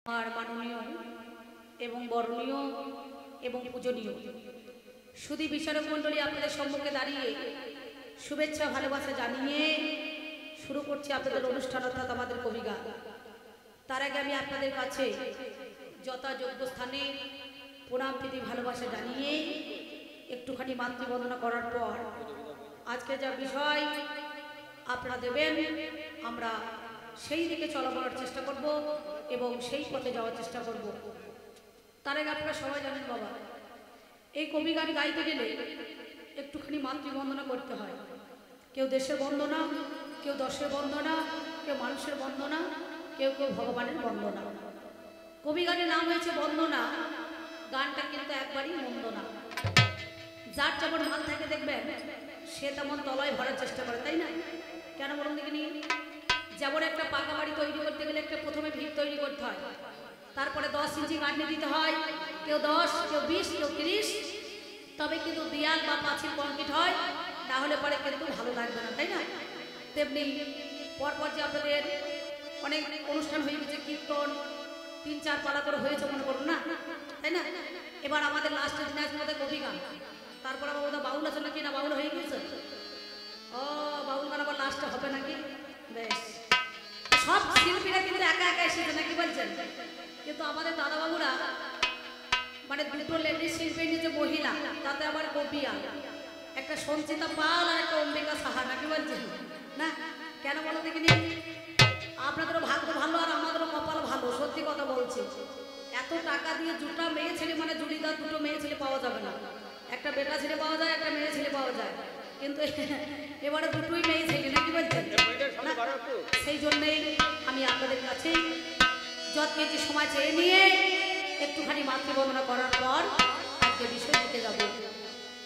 আমার মাননীয় এবং বরণীয় এবং পূজনীয় সুধী বিচারক মণ্ডলী আপনাদের সম্মুখে দাঁড়িয়ে শুভেচ্ছা ভালোবাসা জানিয়ে শুরু করছি আপনাদের অনুষ্ঠান অর্থাৎ আমাদের কবিগান। তার আগে আমি আপনাদের কাছে যথাযোগ্য স্থানে প্রণাম প্রীতি ভালোবাসা জানিয়ে একটুখানি মাতৃবন্দনা করার পর আজকে যা বিষয় আপনারা দেবেন আমরা সেই দিকে চলাফেরার চেষ্টা করব এবং সেই পথে যাওয়ার চেষ্টা করব। তার আগে আপনারা সবাই জানেন বাবা, এই কবিগান গাইতে গেলে একটুখানি মাতৃবন্দনা করতে হয়। কেউ দেশের বন্দনা, কেউ দশের বন্দনা, কেউ মানুষের বন্দনা, কেউ কেউ ভগবানের বন্দনা। কবিগানের নাম হয়েছে বন্দনা, গানটা কিন্তু একবারই মন্দ না। যার যেমন মাল থাকে দেখবেন সে তেমন তলায় ভরার চেষ্টা করে, তাই না? কেন বলুন দেখিনি? যেমন একটা পাকা বাড়ি তৈরি করতে গেলে একটা প্রথমে ভিত তৈরি করতে হয়, তারপরে 10 ইঞ্চি গাঁথনি দিতে হয়, কেউ 10, কেউ 20, কেউ 30, তবে কিন্তু দেয়াল বা পাঁচিল কমপ্লিট হয়, না হলে পরে কিন্তু ভালো লাগবে না, তাই না? তেমনি পরপর যে আপনাদের অনেক অনুষ্ঠান হয়ে গেছে, কীর্তন 3-4 পালা করে হয়েছে মনে করুন না, তাই না? এবার আমাদের লাস্টের দিন আছে আমাদের কবিগান, তারপর আবার ওদের বাউল আছে নাকি, না বাউল হয়ে গেছে? ও বাউল গান আবার লাস্টে হবে নাকি? বেশ, সব শিল্পীরা কিন্তু একা একা এসেছে নাকি বলছেন? কিন্তু আমাদের দাদাবাবুরা মানে দুটো লেডিস শিল্পী নিয়েছে মহিলা, তাতে আবার কবিয়া, একটা সঞ্চিতা পাল আর একটা অম্বিকা সাহা, নাকি বলছেন না? কেন বলো দেখিনি? আপনাদেরও ভাগ্য ভালো আর আমাদেরও কপাল ভালো, সত্যি কথা বলছি। এত টাকা দিয়ে দুটো মেয়ে ছেলে মানে জুড়িদার দুটো মেয়ে ছেলে পাওয়া যাবে না, একটা বেটা ছেলে পাওয়া যায়, একটা মেয়ে ছেলে পাওয়া যায়, কিন্তু এবারে দুটোই মেয়ে ছেলে, নাকি বলছেন? সেই জন্যেই আমি আপনাদের কাছে যত্নেছি সময় চেয়ে নিয়ে একটুখানি মাতৃবন্দনা করার পর আজকে বিষয় দিতে যাব।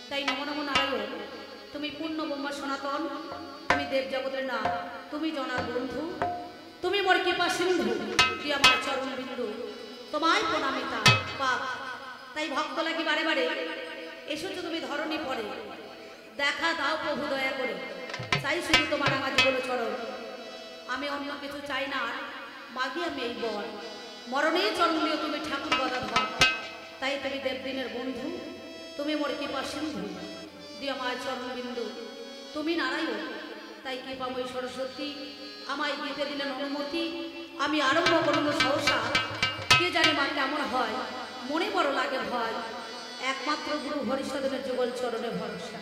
তাই নম নম নারায়ণ, তুমি পূর্ণ ব্রহ্মা সনাতন, তুমি দেব জগতের নাথ, তুমি জনার বন্ধু, তুমি মোর কৃপা সিন্ধু, তুই আমার চরণ বিন্দু, তোমায় প্রণামিতা পাপ। তাই ভক্ত লাগি বারে বারে এসেছো তুমি ধরণী পরে, দেখা দাও প্রভু দয়া করে, চাই শুধু তোমার আমার জীবন চরণ। আমি অন্য কিছু চাই না, মাগি আমি এই বল, মরণেই চরণীয় তুমি ঠাকুর গদাধর। তাই তুমি দেবদিনের বন্ধু, তুমি মোর কৃপা সিন্ধু, তুই আমার চরণ বিন্দু, তুমি নারায়ণ। তাই কৃপাময়ী সরস্বতী আমায় দিতে দিলেন অনুমতি, আমি আরম্ভ করব সহসা। কে জানে মা কেমন হয়, মনে বড় লাগে ভয়, একমাত্র গুরু হরিষদেবের যুগল চরণে ভরসা।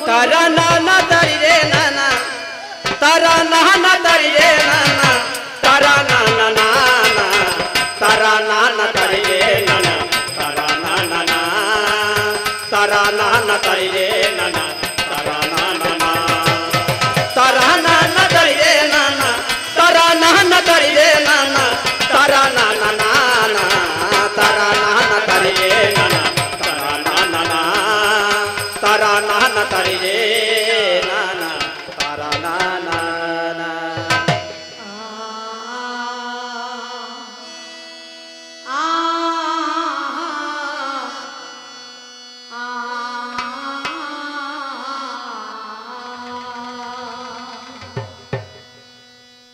তারা নানা তারি রে নানা, তারা নানা তারি রে নানা, তারা নানা নানা, তারা নানা তারি রে নানা, তারা নানা না, তারা নানা তারি রে নানা, তারা নানা না, তারা নানা তারি রে নানা, তারা নানা তারি রে নানা, তারা নানা নানা, তারা নানা তারি রে নানা, তারা নানা না, তারা নানা তারি রে নানা, তারা নানা না।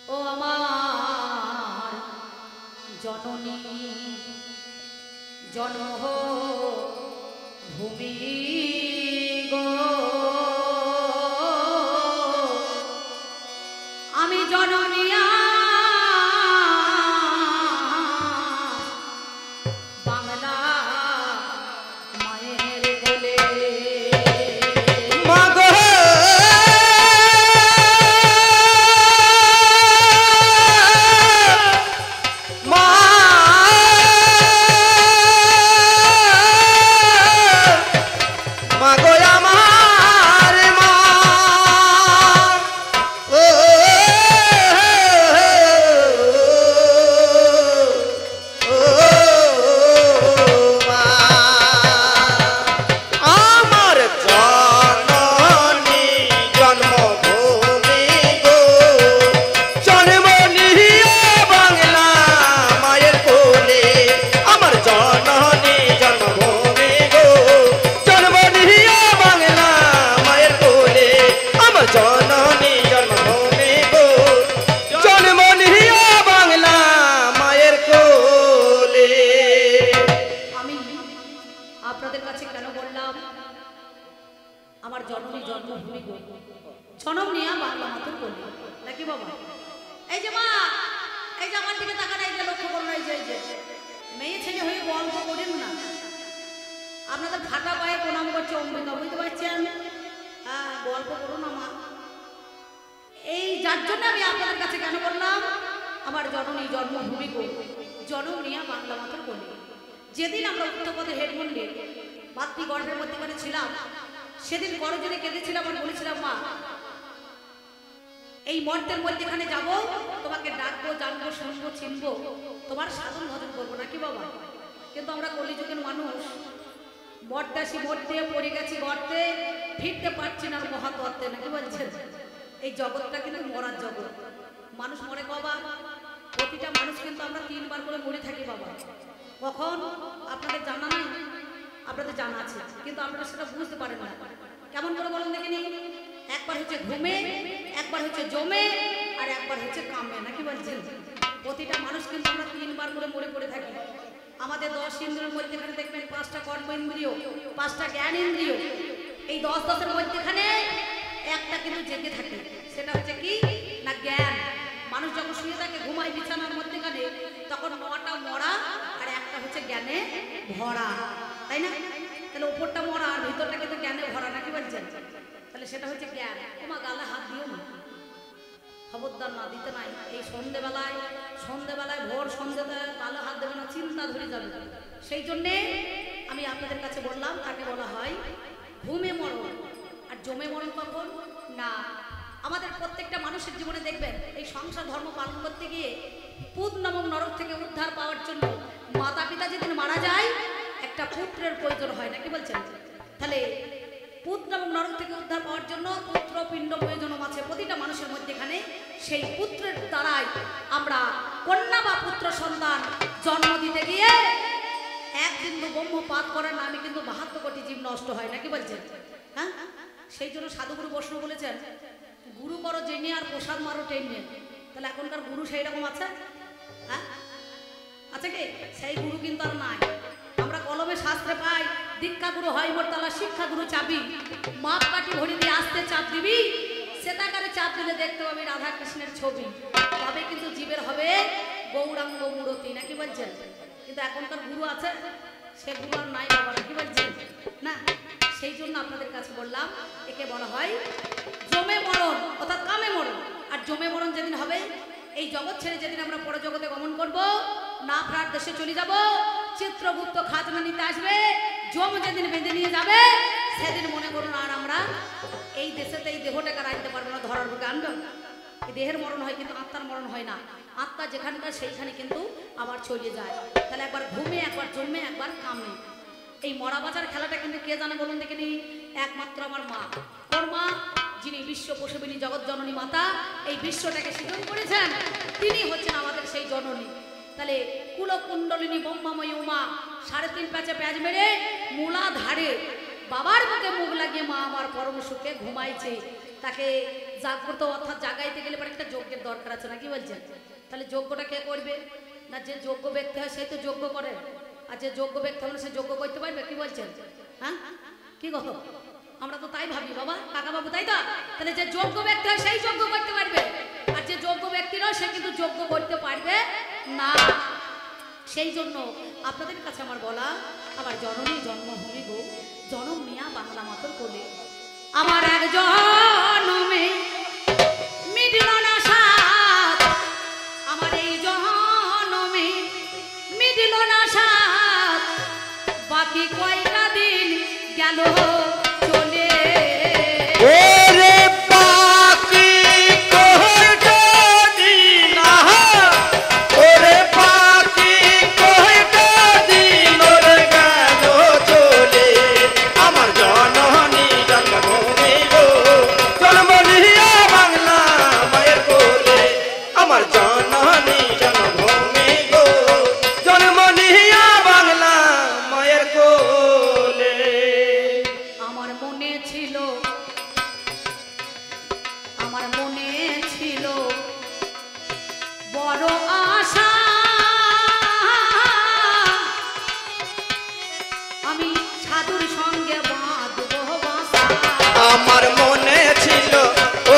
ও আমার জননী জন্ম ভূমি গো, আমি জননিয়া বাংলা মায়ের কোলে। জনম নিয়া বাংলা মাতর বলি নাকি বাবা? এই যে মা, এই যে আমার দিকে তাকান, এই যে লক্ষ্য করুন, এই যে মেয়ে ছেলে হয়ে গল্প করেন না। আপনাদের ফাটা পায়ে প্রণাম করছে অম্বিকা, বুঝতে পারছেন? হ্যাঁ, গল্প করুন না মা। এই যার জন্য আমি আপনাদের কাছে কেন বললাম, আমার জননী জন্মভূমি গো, জনম নিয়া বাংলা মাতর বলি। যেদিন আমরা উত্তরপথে হেডমন্ডে মাতৃগর্ভের মধ্যে ছিলাম, সেদিন করজনে কেঁদেছিলাম আর বলেছিলাম, মা এই মর্তের মধ্যেখানে যাব, তোমাকে ডাকবো, জানবো, শুনবো, চিনবো, তোমার সাধন ভজন করবো নাকি বাবা? কিন্তু আমরা কলিযুগের মানুষ, মর্দাসী মর্তে পড়ে গেছি গর্তে, ফিরতে পারছি না মহাতত্ত্বে নাকি বলছেন? এই জগৎটা কিন্তু মরার জগৎ। মানুষ মরে কবার? প্রতিটা মানুষ কিন্তু আমরা 3 বার করে মরে থাকি বাবা। কখন আপনাদের জানা নাই? আপনাদের জানা আছে, কিন্তু আপনারা সেটা বুঝতে পারেন না। কেমন করে বলুন দেখিনি? একবার হচ্ছে ঘুমে, একবার হচ্ছে জমে, আর একবার হচ্ছে কামে নাকি বলছেন? প্রতিটা মানুষ কিন্তু আমরা 3 বার করে মরে পড়ে থাকি। আমাদের 10 ইন্দ্রিয়ের মধ্যেখানে দেখবেন 5টা কর্ম ইন্দ্রিয়, 5টা জ্ঞান ইন্দ্রিয়। এই 10-10-এর মধ্যেখানে একটা কিন্তু জেগে থাকে, সেটা হচ্ছে কি না জ্ঞান। মানুষ যখন শুয়ে থাকে ঘুমায় বিছানার মধ্যেখানে, তখন 9টা মরা আর একটা হচ্ছে জ্ঞানে ভরা, তাই না? তাহলে উপরটা মরা আর ভিতরটা কিন্তু জ্ঞানে ভরা নাকি বলছেন? তাহলে সেটা হচ্ছে জ্ঞান। তোমা গালে হাত দিও না, খবরদার না, দিতে নাই। এই সন্ধেবেলায় ভোর সন্ধেবেলায় গালে হাত দেবে না, চিন্তা ধরে যাবে। সেই জন্যে আমি আপনাদের কাছে বললাম, তাকে বলা হয় ঘুমে মরণ। আর জমে মরণ কখন না? আমাদের প্রত্যেকটা মানুষের জীবনে দেখবেন, এই সংসার ধর্ম পালন করতে গিয়ে পুত নামক নরক থেকে উদ্ধার পাওয়ার জন্য মাতা পিতা যেদিন মারা যায়, একটা পুত্রের প্রয়োজন হয় নাকি বলছেন? তাহলে পুত নামক নরক থেকে উদ্ধার পাওয়ার জন্য পুত্র পিণ্ড প্রয়োজন আছে প্রতিটা মানুষের মধ্যেখানে। সেই পুত্রের দ্বারাই আমরা কন্যা বা পুত্র সন্তান জন্ম দিতে গিয়ে একদিন ব্রহ্মপাত করার নামে কিন্তু 72 কোটি জীব নষ্ট হয় নাকি বলছেন? হ্যাঁ, সেই জন্য সাধুগুরু বৈষ্ণব বলেছেন, গুরু করো জেনে আর প্রসাদ মারো টেনে। তাহলে এখনকার গুরু সেই রকম আছে? হ্যাঁ, আছে কি? সেই গুরু কিন্তু আর নাই। আমরা কলমে শাস্ত্রে পাই, দীক্ষা গুরু হয় মোরতলা, শিক্ষা গুরু চাবি, মাপ কাটি ভরি দিয়ে আসতে চাপ দিবি, সেটাকারে চাপ দিলে দেখতে পাবি রাধা কৃষ্ণের ছবি, তবে কিন্তু জীবের হবে গৌরাঙ্গ মূরতি নাকি বলছেন? কিন্তু এখনকার গুরু আছে, সে গুরু আর নাই বাবা নাকি বলছেন না? সেই জন্য আপনাদের কাছে বললাম, একে বলা হয় জমে মরণ অর্থাৎ কামে মরণ। আর জমে মরণ যেদিন হবে, এই জগৎ ছেড়ে যেদিন আমরা পরজগতে গমন করব, না ফেরার দেশে চলে যাব, চিত্রগুপ্ত খাজনা নিতে আসবে, জম যেদিন বেঁধে নিয়ে যাবে, সেদিন মনে করুন আর আমরা এই দেশেতে এই দেহটাকে রাখতে পারবো না, ধরার বুকে আনবে। এই দেহের মরণ হয় কিন্তু আত্মার মরণ হয় না। আত্মা যেখানকার সেইখানে কিন্তু আবার চলে যায়। তাহলে একবার ঘুমে, একবার জমে, একবার কামে। এই মরা বাজার খেলাটা কিন্তু কে জানে বলুন দেখিনি? একমাত্র আমার মা। ওর মা, যিনি বিশ্ব প্রসবিনী জগৎ জননী মাতা, এই বিশ্বটাকে সৃজন করেছেন, তিনি হচ্ছেন আমাদের সেই জননী। তাহলে কুলকুণ্ডলিনী ব্রহ্মাময়ী উমা 3.5 প্যাচে প্যাচ মেরে মূলা ধারে বাবার বুকে মুখ লাগিয়ে মা আমার পরম সুখে ঘুমাইছে। তাকে জাগ্রত অর্থাৎ জাগাইতে গেলে পরে একটা যজ্ঞের দরকার আছে নাকি বলছেন? তাহলে যজ্ঞটা কে করবে? না যে যোগ্য ব্যক্তি হয় সেই তো যজ্ঞ করে, আর যে যোগ্য ব্যক্তি হবে না সে যজ্ঞ করতে পারবে? কি বলছেন? হ্যাঁ, কি গো? আমরা তো তাই ভাবি বাবা, কাকা বাবু, তাই তো? তাহলে যে যোগ্য ব্যক্তি হয় সেই যজ্ঞ করতে পারবে, আর যে যোগ্য ব্যক্তি নয় সে কিন্তু যজ্ঞ করতে পারবে না। সেই জন্য আপনাদের কাছে আমার বলা, আমার জননী জন্মভূমি গো, জনম নিয়া বাংলা মাতর কোলে, আমার এক জনমে মিটল না সাথ, আমার এই জনমে মিটল না সাথ, বাকি কয়টা দিন গেল চলে। আমার মনে ছিল ও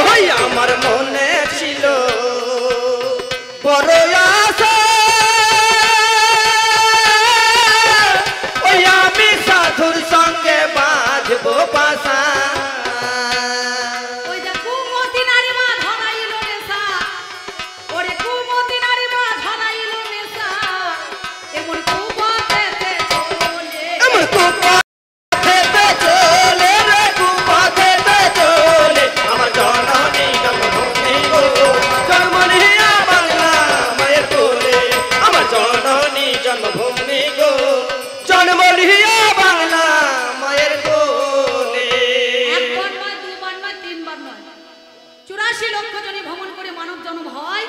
লক্ষ জনে ভ্রমণ করে মানব জন্ম হয়,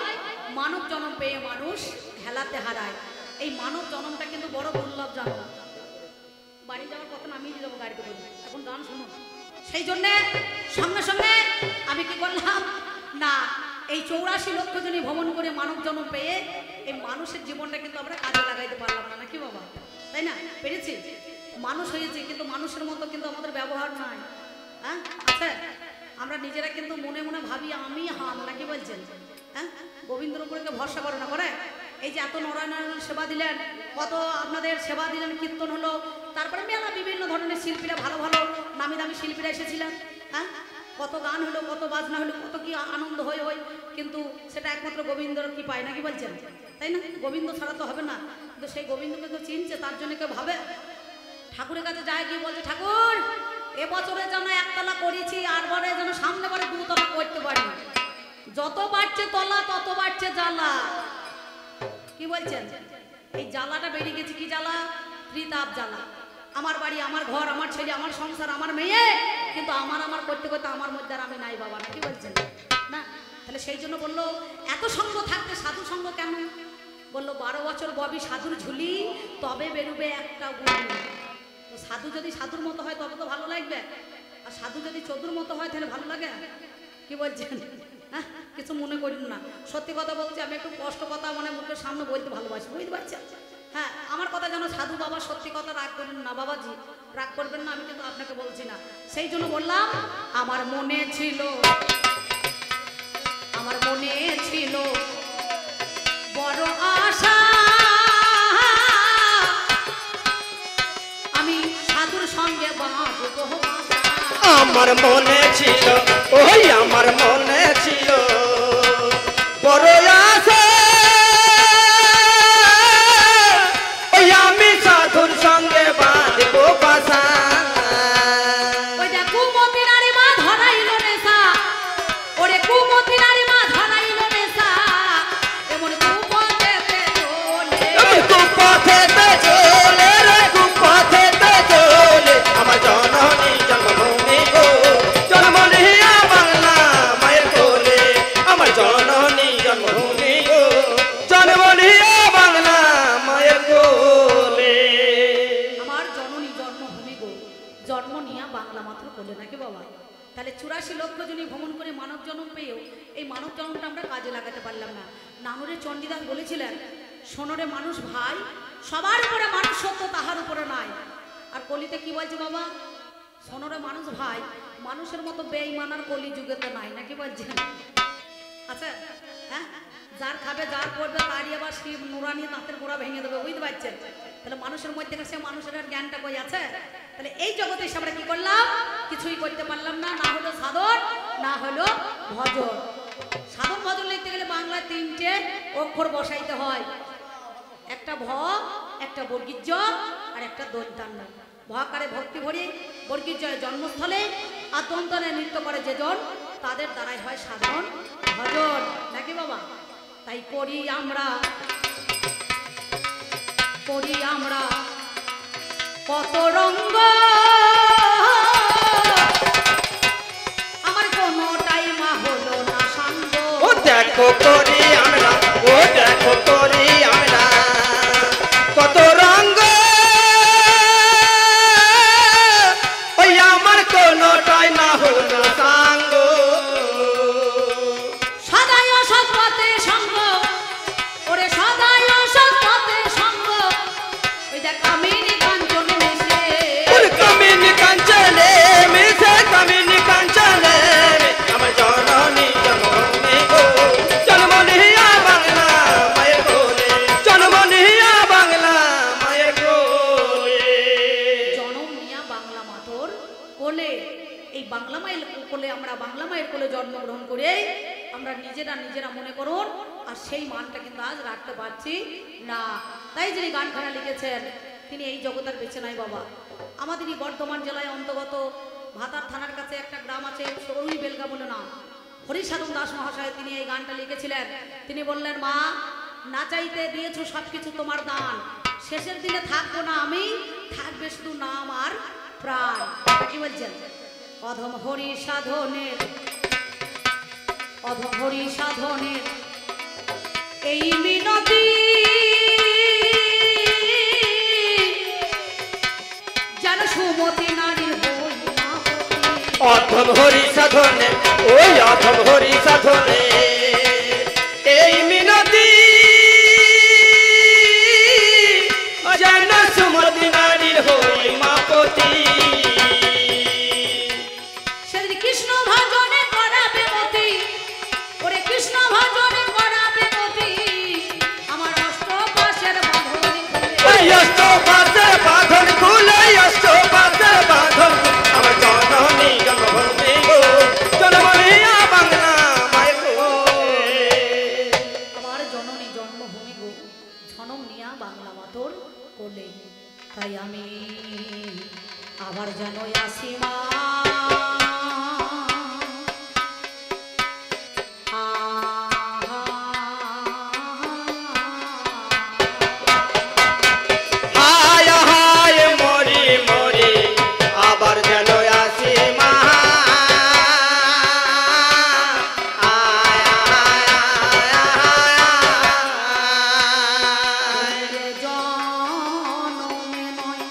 মানব জন্ম পেয়ে মানুষ হেলাতে হারায়। এই মানব জন্মটা কিন্তু বড় দুর্লভ জন্ম। বাড়ি যাওয়ার কথা নামিয়ে যাবো গাড়িতে করে, এখন গান শুনুন। সেই জন্যে সঙ্গে সঙ্গে আমি কি করলাম না, এই 84 লক্ষ জনে ভ্রমণ করে মানব জন্ম পেয়ে এই মানুষের জীবনটা কিন্তু আমরা কাজে লাগাইতে পারলাম না, নাকি বাবা? তাই না? পেরেছি, মানুষ হয়েছে, কিন্তু মানুষের মতো কিন্তু আমাদের ব্যবহার নাই। হ্যাঁ, আচ্ছা, আমরা নিজেরা কিন্তু মনে মনে ভাবি আমি হাম, নাকি বলছেন? হ্যাঁ, গোবিন্দর উপরে ভরসা করে না করে। এই যে এত নারায়ণ সেবা দিলেন, কত আপনাদের সেবা দিলেন, কীর্তন হলো, তারপরে মেলা বিভিন্ন ধরনের শিল্পীরা, ভালো ভালো নামি দামি শিল্পীরা এসেছিলেন। হ্যাঁ, কত গান হলো, কত বাজনা হলো, কত কি আনন্দ হয়ে হয়, কিন্তু সেটা একমাত্র গোবিন্দর কি পায়, নাকি বলছেন? তাই না? গোবিন্দ ছাড়া তো হবে না। কিন্তু সেই গোবিন্দকে কেউ চিনছে, তার জন্য কেউ ভাবে? ঠাকুরের কাছে যায়, গিয়ে বলছে ঠাকুর এবছরে যেন একতলা করেছি, আর বারে যেন সামনে বারে 2 তলা করতে পারি। যত বাড়ছে তলা তত বাড়ছে জ্বালা। কি বলছেন? এই জ্বালাটা বেরিয়ে গেছে। কি জ্বালা? ত্রিতাপ জ্বালা। আমার বাড়ি, আমার ঘর, আমার ছেলে, আমার সংসার, আমার মেয়ে, কিন্তু আমার করতে করতে আমার মধ্যে আর আমি নাই বাবা, নাকি বলছেন? না, তাহলে সেই জন্য বললো এত সঙ্গ থাকতে সাধু সঙ্গ কেন? বললো 12 বছর ববি সাধুর ঝুলি, তবে বেরোবে একটা গুলি। তো সাধু যদি সাধুর মতো হয় তবে তো ভালো লাগবে, আর সাধু যদি চোদ্দুর মতো হয় তাহলে ভালো লাগে? কি বলছেন? হ্যাঁ, কিছু মনে করেন না, সত্যি কথা বলছি। আমি একটু কষ্ট কথা মানে মুখের সামনে বলতে ভালোবাসি, বুঝতে পারছেন? হ্যাঁ, আমার কথা যেন সাধু বাবা সত্যি কথা রাগ করেন না বাবাজি, রাগ করবেন না, আমি কিন্তু আপনাকে বলছি না। সেই জন্য বললাম আমার মনে ছিল বড় আশা, আমি সাধুর সঙ্গে বাঁচবো। আমার মনে ছিল, ওই আমার মনে ছিল বড় আশা, ওই আমি সাধুর সঙ্গে বাঁধবো বাসা। ওই যে কুমতি নারী মা ধরাইল নেশা, ওরে কুমতি নারী মা ধরাইল নেশা, এমন কুপথেতে চলে, কুপথেতে চলে রে, কুপথেতে চলে আমার জননী জন্মভূমি গো, জন্মনিয়া বাংলা মায়ের কোলে, আমার জননী জন্মভূমি গো, জন্মনিয়া বাংলা মায়ের কোলে। আমার জননী জন্মভূমি গো, জন্ম নিয়া বাংলা মাত্র কোলে, নাকি বাবা? তাহলে 84 লক্ষ জনই ভ্রমণ করে মানব জন্ম পেয়েও এই মানব জন্মটা আমরা কাজে লাগাতে পারলাম না। নানুরে চণ্ডীদাস বলেছিলেন, সোনরে মানুষ ভাই, সবার উপরে মানুষ সত্য, তাহার উপরে নাই। আর কলিতে কি বলছে বাবা? সোনরে মানুষ ভাই, মানুষের মতো বেঈমানার কলি যুগে তো নাই, নাকি বলছেন? আচ্ছা, হ্যাঁ, যার খাবে যার করবে তারই আবার শিব নুরানি দাঁতের গোড়া ভেঙে দেবে, বুঝতে পারছেন? তাহলে মানুষের মধ্যে সে মানুষের আর জ্ঞানটা কই আছে? তাহলে এই জগতে এসে আমরা কি করলাম? কিছুই করতে পারলাম না। না হলো সাধন, না হলো ভজন। সাধন ভজন লিখতে গেলে বাংলায় 3টে অক্ষর বসাইতে হয়, একটা ভ, একটা বর্গীজ আর একটা দন্তান্ন। ভকারে ভক্তি ভরি, বর্গীজয় জন্মস্থলে, আর দন্তনে নৃত্য করে যেজন, তাদের দ্বারাই হয় সাধন ভজন, নাকি বাবা? তাই করি আমরা কত রঙ্গ, আমার কোনোটাই মা হলো না সঙ্গ। ও দেখো করি আমরা, ও দেখো করি আমরা কত রঙ্গ, ওই আমার কোনোটাই না হলো সাঙ্গ। সদাই অসৎ পথে সঙ্গ, ওরে সদাই অসৎ পথে সঙ্গ, ওই দেখ কামিনী কাঞ্চন মিশে, ওরে কামিনী কাঞ্চনে মিশে, কামিনী কাঞ্চনে আমার জননী জন্মভূমি গো, জন্মনিয়া বাংলা মায়ের কোলে, জন্মনিয়া বাংলা মায়ের কোলে। জনম নিয়া বাংলা মাতর কোলে। এই বাংলা মায়ের কোলে, আমরা বাংলা মায়ের কোলে জন্মগ্রহণ করে আমরা নিজেরা মনে করুন, আর সেই মানটা কিন্তু আজ রাখতে পারছি না। তাই যিনি গানখানা লিখেছেন তিনি এই জগতার বেঁচে নাই বাবা। আমাদের এই বর্ধমান জেলায় অন্তর্গত ভাতার থানার কাছে একটা গ্রাম আছে, সরুই বেলগা বলে নাম। হরিসাধন দাস মহাশয় তিনি এই গানটা লিখেছিলেন। তিনি বললেন, মা না চাইতে দিয়েছো সবকিছু তোমার দান, শেষের দিনে থাকবো না আমি, থাকবে শুধু নাম আর প্রাণ। কি বলছেন? অধম হরি সাধনের অধহরি সাধনের এই মিনতি যেন সুমতি নারীর হই না অধম হরি সাধনে ওই অধম হরি সাধনে এই মিনতি যেন সুমতি নারীর হই মাপতি সেদিন কৃষ্ণ ভজনে করাবে মতি ওরে কৃষ্ণ ভজনে করাবে মতি আমার অষ্টপাশের বাঁধন ওই অষ্টপাশের বাঁধন খুলে অষ্টপাশের বাঁধন আমার জননী জন্মভূমি গো জন্মনিয়া বাংলা মায়ের গো আমার জননী জন্মভূমি গো জনম নিয়া বাংলা মাতর কোলে তাই আমি আবার যেন আসি মা হায় হায় মরি মরি আবার যেন আসি মা জনমে নয়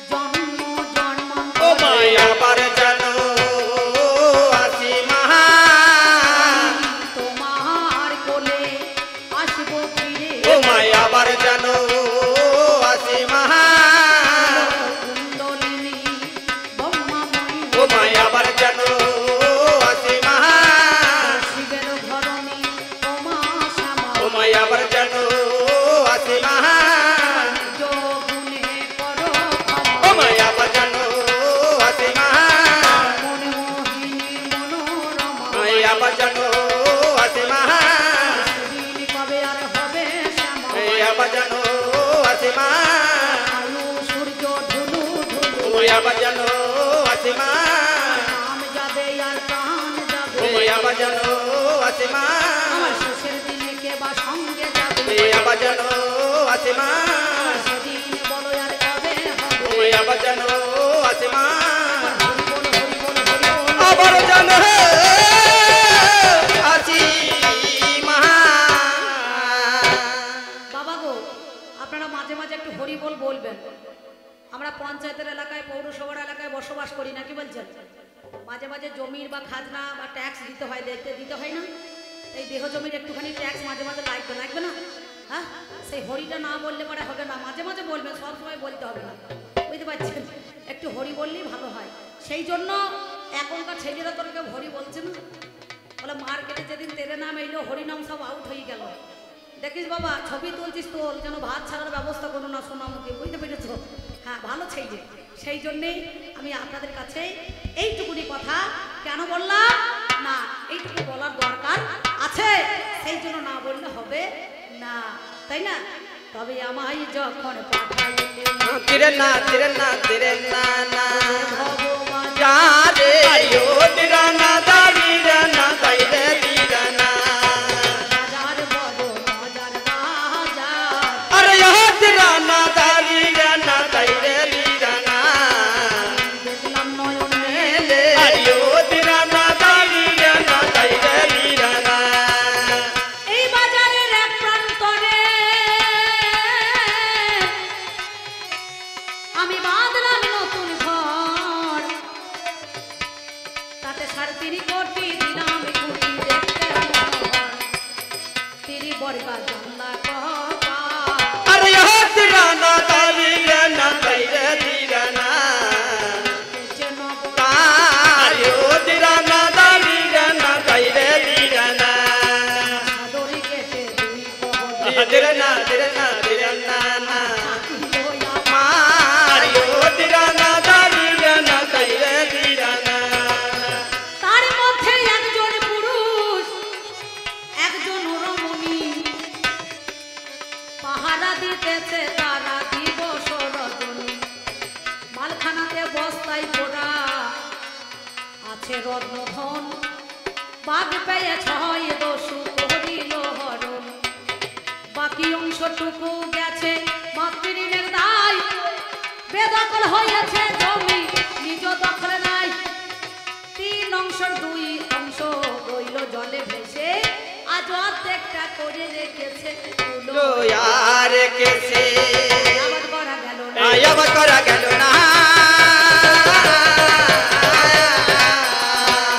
জন্ম ও জন্মান্তরে মাই আবার যেন আসি মা তোমার কোলে আসবো ফিরে ও মাই আবার যেন আসি মা কুণ্ডলিনী ব্রহ্মাময়ী ও মাই আবার যেন আসি মা শিবের ধরণী তোমা শ্যামা ও মাই আবার যেন আসি মা যোগুনে করো ও মাই আবার যেন আসি মা মনে মোহিনী মনোরমা মাই আবার যেন আসি মা সেদিন কবে আর হবে শ্যামা মাই আবার যেন আসি মা আলু সূর্য ঢুলু ঢুলু মাই আবার যেন আসি মা নাম যাবে আর প্রাণ যাবে মাই আবার যেন আসি মা আমার শেষের দিনে কে বা সঙ্গে যাবে মাই আবার যেন আসি মা সেদিন বলো আর কবে হবে মাই আবার যেন আসি মা হরি বল হরি বল হরি বল আবার যেন আসি মা বাবা গো আপনারা মাঝে মাঝে একটু হরি বল বলবেন আমরা পঞ্চায়েতের এলাকায় পৌরসভার এলাকায় বসবাস করি না কি বলছেন মাঝে মাঝে জমির বা খাজনা বা ট্যাক্স দিতে হয় দিতে হয় না এই দেহ জমির একটুখানি ট্যাক্স মাঝে মাঝে লাগবে না হ্যাঁ সেই হরিটা না বললে পরে হবে না মাঝে মাঝে বলবেন সব সময় বলতে হবে না বুঝতে পারছেন একটু হরি বললেই ভালো হয় সেই জন্য এখনকার ছেলেরা তো কেউ হরি বলছে না বলে মার্কেটে যেদিন তেরে নাম এলো হরিনাম সব আউট হয়ে গেল দেখিস বাবা ছবি তুলছিস তোর যেন ভাত ছাড়ার ব্যবস্থা করো না সোনামুখী বুঝতে পেরেছ হ্যাঁ ভালো ছেলে সেই জন্যেই আমি আপনাদের কাছে এইটুকুনি কথা কেন বললাম না এইটুকু বলার দরকার আছে সেই জন্য না বললে হবে না তাই না তবে আমায় যখন পাঠাইলে তিরে না তিরে না তিরে না না ভগবান যারে আয়ো তিরা না দারি রে না তাইরে তিরা না হাজার বড় হাজার বাজার আরে ইহ তিরা না দারি রে না তাইরে তিরা না দেখলাম নয়নে লে আয়ো তিরা না দারি রে না তাইরে তিরা না এই বাজারের এক প্রান্তরে আমি বাঁধলাম নতুন ঘর তাতে 3.5 কোটি দিলাম কুটি দেখতে মনোহর তেরি বরবা জানলা কপা আরে ইহ তিরা না দারি রে না তাইরে তিরা না যেন আয়ো তিরা না দারি রে না তাইরে তিরা না দড়ি কেটে দুই পহর তিরে না তিরে না তিরে না না লইয়া মারিও তিরা না দারি রে না তাইরে তিরা না তার মধ্যে একজন পুরুষ একজন রমণী পাহারা দিতেছে তারা দিবস রজনী মালখানাতে বস্তায় ভরা আছে রত্নধন বাঘ পেয়ে ছয় দস্যু করিল হরণ বাকি অংশটুকু গেছে মাতৃঋণের দায় বেদখল হয়েছে জমি নিজ দখলে নাই 3 অংশের 2 অংশ রইল জলে ভেসে আজ অর্ধেকটা করে রেখেছে লো আর কেসে আবার করা গেল না আবার করা গেল না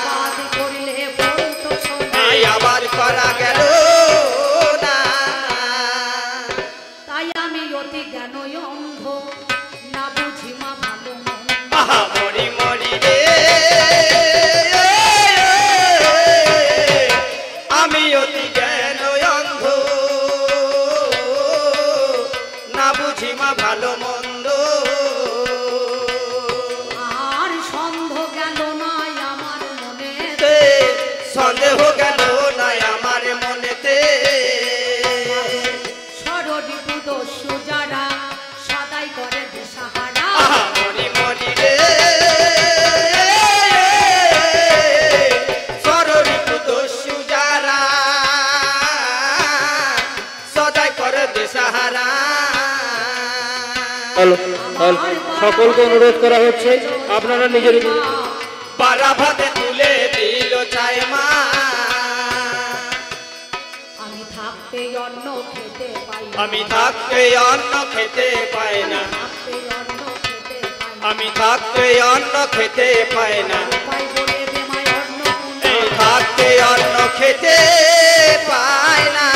বাদ করলে বলতো শোনা আবার করা গেল না তাই আমি অতি জ্ঞান অন্ধ না বুঝি মা ভালো মন্দ। আহা মরি মরি রে আমি অতি জ্ঞান অন্ধ না বুঝি মা ভালো মন্দ আর সন্দেহ গেল না আমার মনে সন্দেহ গেল না আমার মনেতে ষড়রিপু দস্যু যারা সদাই করে দিশাহারা আহা মরি মরি রে সররিপু দস্যু যারা সদাই করে দিশাহারা সকলকে অনুরোধ করা হচ্ছে আপনারা নিজের পারা ভাতে তুলে দিল চাই মা আমি থাকতে অন্ন খেতে পাই না। আমি থাকতে অন্ন খেতে পাই না থাকতে অন্ন খেতে পাই না। আমি থাকতে অন্ন খেতে পাই না উপায় বলে দে মায় অন্ন এই থাকতে অন্ন খেতে পাই না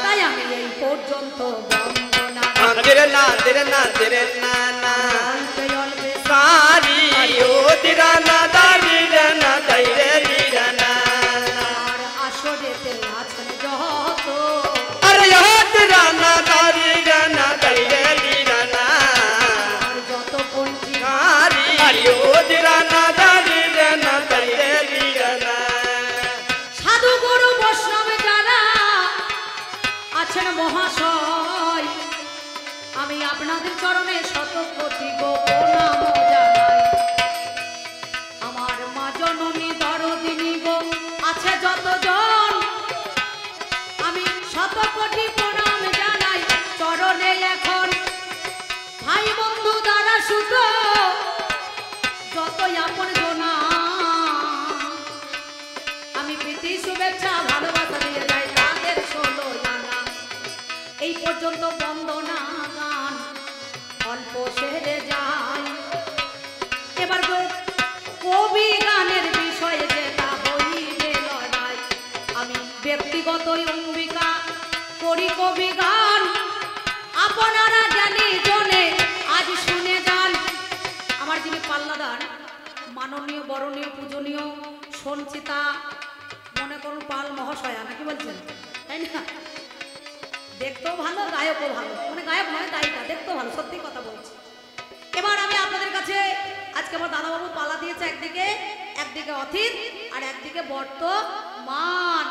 তাই আমি এই পর্যন্ত বন্দনা তেরে না তেরে না তেরে না না অল্পে অল্পে সারি ও তেরা না দারি রে না দাই রে দিরা না আর আসরেতে আছেন যত আরে ও তেরা না দারি রে না দাই রে দিরা না আর যত পঞ্চি সারি ও তেরা না দারি রে না দাই রে দিরা না সাধু গুরু বৈষ্ণব যারা আছেন মহাশয় আমি আপনাদের চরণে শত কোটি গো প্রণাম জানাই আমার মা জননী দরদিনী গো আছে যতজন আমি শত কোটি প্রণাম জানাই চরণে এখন ভাই বন্ধু দ্বারা সুত যতই আপন জনা আমি প্রীতি শুভেচ্ছা ভালোবাসা দিয়ে যাই তাদের ষোলো জানা এই পর্যন্ত বন্দনা গান অল্প সেরে যায় এবার কবি গানের বিষয়ে যেটা হইবে লড়াই আমি ব্যক্তিগত অম্বিকা করি কবি গান আপনারা জ্ঞানী জনে আজ শুনে যান আমার যিনি পাল্লাদার মাননীয় বরণীয় পূজনীয় সঞ্চিতা মনে করুন পাল মহাশয়া নাকি বলছেন তাই না দেখতেও ভালো গায়কও ভালো মানে গায়ক নয় গায়িকা দেখতেও ভালো সত্যি কথা বলছি এবার আমি আপনাদের কাছে আজকে আমার দাদাবাবু পালা দিয়েছে একদিকে অথিত আর একদিকে বর্তমান